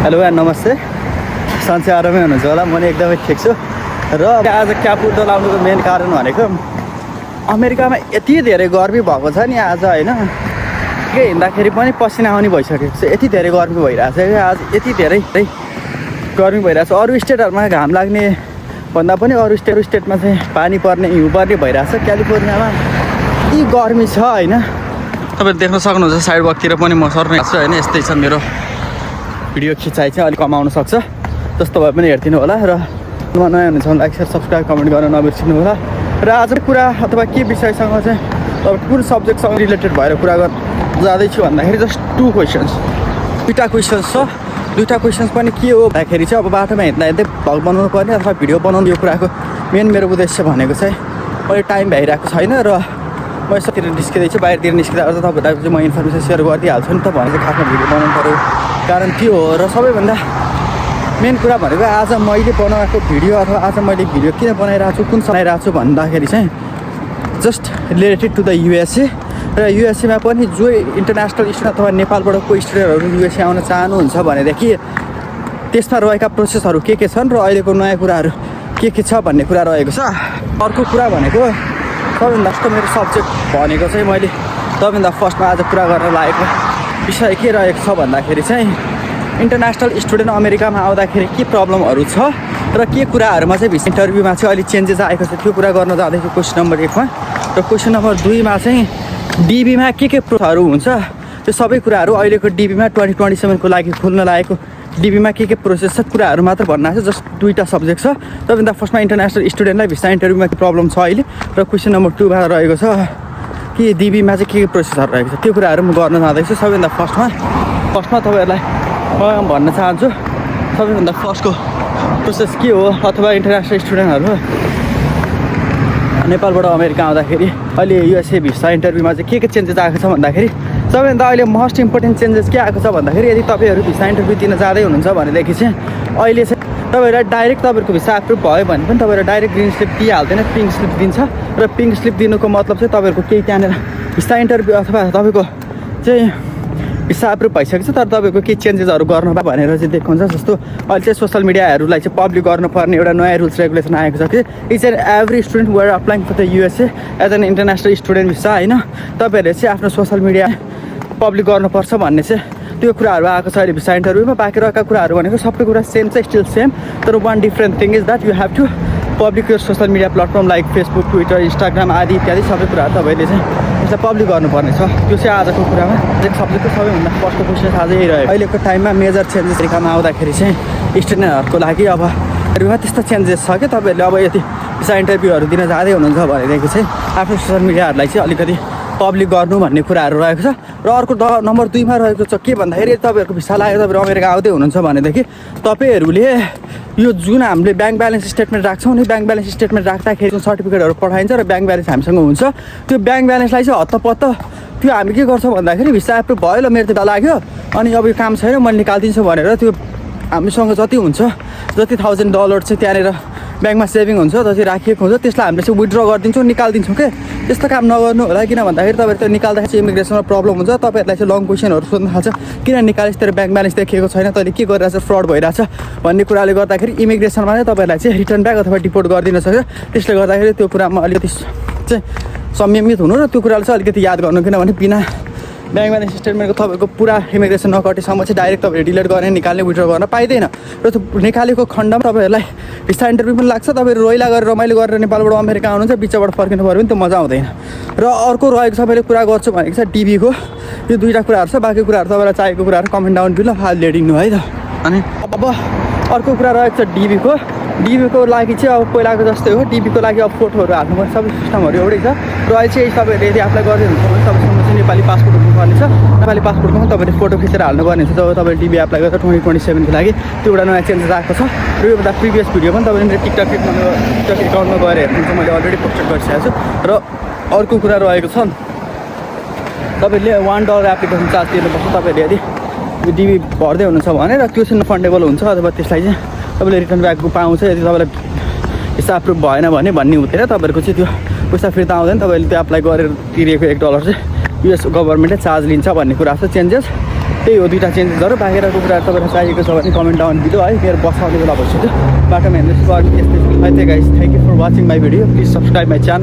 Hello नमस्ते सन्चै आरामै हुनुहुन्छ होला म एकदमै ठिक छु र आज क्यापुटल आउनुको मेन कारण भनेको अमेरिकामा यति धेरै गर्मी भएको छ नि आज होइन के हिँड्दाखेरि पनि पसिना आउने भइसकेको छ यति धेरै गर्मी भइरहेछ कि आज यति धेरै गर्मी भइरहेछ अरू स्टेटहरूमा घाम लाग्ने भन्दा पनि अरू स्टेटमा चाहिँ पानी पर्ने हिउँ पर्ने भइरहेछ क्यालिफोर्नियामा यति गर्मी छ होइन तपाईँले देख्न सक्नुहुन्छ साइड वकतिर पनि म सर्ने छु होइन यस्तै छ मेरो भिडियो खिचाइ चाहिँ अलिक कमाउन सक्छ जस्तो भए पनि हेरिदिनु होला र नयाँ हुनुहुन्छ भने लाइक सेयर सब्सक्राइब कमेन्ट गर्न नबिर्सिनु होला र आज कुरा अथवा के विषयसँग चाहिँ अब कुन सब्जेक्टसँग रिलेटेड भएर कुरा गर्न जाँदैछु भन्दाखेरि जस्ट दुईवटा क्वेसन्स पनि के हो भन्दाखेरि चाहिँ अब बाटोमा हिँड्दा हिँड्दै भ्लग बनाउनु पर्ने अथवा भिडियो बनाउनु यो कुराको मेन मेरो उद्देश्य भनेको चाहिँ अहिले टाइम भइरहेको छैन र म यसोतिर निस्किँदैछु बाहिरतिर निस्किँदा त तपाईँहरूलाई चाहिँ म इन्फर्मेसन सेयर गरिदिइहाल्छु नि त भनेर चाहिँ खासमा भिडियो बनाउनु पऱ्यो कारण त्यो हो र सबैभन्दा मेन कुरा भनेको आज मैले बनाएको भिडियो अथवा आज मैले भिडियो किन बनाइरहेको छु कुन बनाइरहेको छु भन्दाखेरि चाहिँ just related to the USA र युएसएमा पनि जो इन्टरनेसनल स्टुडेन्ट अथवा नेपालबाट कोही स्टुडेन्टहरू युएसए आउन चाहनुहुन्छ भनेदेखि त्यसमा रहेका प्रोसेसहरू के छन् र अहिलेको नयाँ कुराहरू के छ भन्ने कुरा रहेको छ अर्को कुरा भनेको सबैभन्दा फर्स्ट मेरो सब्जेक्ट भनेको चाहिँ मैले सबैभन्दा फर्स्टमा आज कुरा गर्न लागेको विषय के रहेको छ भन्दाखेरि चाहिँ इन्टरनेसनल स्टुडेन्ट अमेरिकामा आउँदाखेरि के प्रब्लमहरू छ र के कुराहरूमा चाहिँ भिसा इन्टरभ्यूमा चाहिँ अहिले चेन्जेस आएको छ त्यो कुरा गर्न जाँदैछु क्वेसन नम्बर 1 मा र क्वेसन नम्बर 2 मा चाहिँ डिबीमा के प्रोसेसहरू हुन्छ त्यो सबै कुराहरू अहिलेको डिबीमा 2027 को लागि खुल्न लागेको डिबीमा के प्रोसेस छ कुराहरू मात्र भन्न आएको छ जस्ट दुईवटा सब्जेक्ट छ सबैभन्दा फर्स्टमा इन्टरनेसनल स्टुडेन्टलाई भिसा इन्टरभ्यूमा के प्रब्लम छ अहिले र क्वेसन नम्बर 2 मा रहेको छ कि डिबीमा चाहिँ के प्रोसेसहरू रहेको छ त्यो कुराहरू म गर्न जाँदैछु सबैभन्दा फर्स्टमा तपाईँहरूलाई म भन्न चाहन्छु सबैभन्दा फर्स्टको प्रोसेस के हो अथवा इन्टरनेसनल स्टुडेन्टहरू नेपालबाट अमेरिका आउँदाखेरि अहिले युएसए भिसा इन्टरभ्यूमा चाहिँ के चेन्जेस आएको छ भन्दाखेरि सबैभन्दा अहिले मोस्ट इम्पोर्टेन्ट चेन्जेस के आएको छ भन्दाखेरि यदि तपाईँहरू भिसा इन्टरभ्यू दिन जाँदै हुनुहुन्छ भनेदेखि चाहिँ अहिले चाहिँ तपाईँहरूलाई डाइरेक्ट तपाईँहरूको भिसा एप्रुभ भयो भने पनि तपाईँहरू डाइरेक्ट ग्रिन स्लिप दिइहाल्दैन पिङ्क स्लिप दिन्छ र पिङ्क स्लिप दिनुको मतलब चाहिँ तपाईँहरूको केही त्यहाँनिर भिसा इन्टरभ्यू अथवा तपाईँको चाहिँ भिसा एप्रुभ भइसकेको छ तर तपाईँको केही चेन्जेसहरू गर्नु भयो भनेर चाहिँ देखाउँछ जस्तो अहिले चाहिँ सोसियल मिडियाहरूलाई चाहिँ पब्लिक गर्नुपर्ने एउटा नयाँ रुल्स रेगुलेसन आएको छ कि each and every student were applying for the USA as an international student visa होइन तपाईँहरूले चाहिँ आफ्नो सोसियल मिडिया पब्लिक गर्नुपर्छ भन्ने चाहिँ त्यो कुराहरू आएको छ अहिले भिसा इन्टरभ्यूमा बाँकी रहेका कुराहरू भनेको सबै कुरा सेम चाहिँ स्टिल सेम तर one different thing is that you have to public यो social media platform like Facebook Twitter Instagram आदि इत्यादि सबै कुराहरू तपाईँले चाहिँ यसलाई पब्लिक गर्नुपर्ने छ त्यो चाहिँ आजको कुरामा सब्जेक्टको सबैभन्दा फर्स्टको क्वेसन आज यही रह्यो अहिलेको टाइममा मेजर चेन्जेस तरिकामा आउँदाखेरि चाहिँ स्टुडेन्टहरूको लागि अब त्यस्तो चेन्जेस छ कि तपाईँहरूले अब यदि भिसा इन्टरभ्यूहरू दिन जाँदै हुनुहुन्छ भनेदेखि चाहिँ आफ्नो सोसियल मिडियाहरूलाई चाहिँ अलिकति पब्लिक गर्नु भन्ने कुराहरू रहेको छ र अर्को नम्बर 2 मा रहेको छ के भन्दाखेरि तपाईँहरूको भिसा लागेर तपाईँहरू अमेरिका आउँदै हुनुहुन्छ भनेदेखि तपाईँहरूले यो जुन हामीले ब्याङ्क ब्यालेन्स स्टेटमेन्ट राख्छौँ नि ब्याङ्क ब्यालेन्स स्टेटमेन्ट राख्दाखेरि जुन सर्टिफिकेटहरू पठाइन्छ र ब्याङ्क ब्यालेन्स हामीसँग हुन्छ त्यो ब्याङ्क ब्यालेन्सलाई चाहिँ हत्तपत्त त्यो हामी के गर्छौँ भन्दाखेरि भिसा एप्रुभ भयो ल मेरो त लाग्यो अनि अब यो काम छैन मैले निकालिदिन्छु भनेर त्यो हामीसँग जति हुन्छ जति $1000 चाहिँ त्यहाँनिर ब्याङ्कमा सेभिङ हुन्छ जति राखिएको हुन्छ त्यसलाई हामीले चाहिँ विथड्र गरिदिन्छौँ निकालिदिन्छौँ के त्यस्तो काम नगर्नु होला किन भन्दाखेरि तपाईँहरू त्यो निकाल्दाखेरि चाहिँ इमिग्रेसनमा प्रब्लम हुन्छ तपाईँहरूलाई चाहिँ लङ क्वेसनहरू सोध्न थाल्छ किन निकालिस् तेरो ब्याङ्क ब्यालेन्स देखिएको छैन तैँले के गरिरहेछ फ्रड भइरहेछ भन्ने कुराले गर्दाखेरि इमिग्रेसनमा नै तपाईँहरूलाई चाहिँ रिटर्न ब्याक अथवा डिपोर्ट गरिदिन सक्छ त्यसले गर्दाखेरि त्यो कुरामा अलिकति चाहिँ संयमित हुनु र त्यो कुरालाई चाहिँ अलिकति याद गर्नु किनभने बिना ब्याङ्क ब्यालेन्स स्टेटमेन्टको तपाईँको पुरा इमिग्रेसन नकटेसम्म चाहिँ डाइरेक्ट तपाईँहरू डिलिट गर्ने निकाल्ने विथड्र गर्न पाइँदैन र त्यो निकालेको खण्डमा तपाईँहरूलाई भिसा इन्टरभ्यू पनि लाग्छ तपाईँहरू रोइला गरेर रमाइलो गरेर नेपालबाट अमेरिका आउनुहुन्छ बिचबाट फर्किनु पऱ्यो भने त्यो मजा आउँदैन र अर्को रहेको छ मैले कुरा गर्छु भनेको छ डिबीको यो दुईवटा कुराहरू छ बाँकी कुराहरू तपाईँलाई चाहिएको कुराहरू कमेन्ट डाउन बिलो हाल लेडिङ है त अनि अब अर्को कुरा रहेको छ डिबीको लागि चाहिँ अब पहिलाको जस्तै हो डिबीको लागि अब फोटोहरू हाल्नुपर्छ सबै सिस्टमहरू एउटै छ र अहिले चाहिँ तपाईँहरूले यदि एप्लाई गरिदिनुहुन्छ भने तपाईँसँग चाहिँ नेपाली पासपोर्ट हुनुपर्ने छ नेपाली पासपोर्टमा पनि तपाईँले फोटो खिचेर हाल्नुपर्ने छ जब तपाईँले डिबी एप्लाई गर्दा 2027 को लागि त्यो एउटा नयाँ चेन्जेस आएको छ र योभन्दा प्रिभियस भिडियो पनि तपाईँले टिकटक एकाउन्टमा गएर हेर्नुहुन्छ मैले अलरेडी पोस्टेड गरिसकेको छु र अर्को कुरा रहेको छ तपाईँले $1 एप्लिकेसन चार्ज दिनुपर्छ तपाईँहरूले यदि डिबी भर्दै हुनुहुन्छ भने र त्यो चाहिँ नफन्डेबल हुन्छ अथवा त्यसलाई चाहिँ तपाईँले रिटर्न ब्याक पाउँछ यदि तपाईँलाई भिसा एप्रुभ भएन भने भन्ने हुँदैन तपाईँहरूको चाहिँ त्यो पैसा फिर्ता आउँदैन तपाईँले त्यो एप्लाई गरेर तिरेको $1 चाहिँ युएस गभर्मेन्टले चार्ज लिन्छ भन्ने कुरा छ चेन्जेस त्यही हो दुईवटा चेन्जेसहरू। बाहिरको कुराहरू तपाईँलाई चाहिएको छ भने कमेन्ट डाउन भिडियो है। मेरो बसाउने बेला भइसक्यो, बाटोमा हिँड्दैछु। यस्तै है त guys, thank you for watching my video. Please subscribe my channel.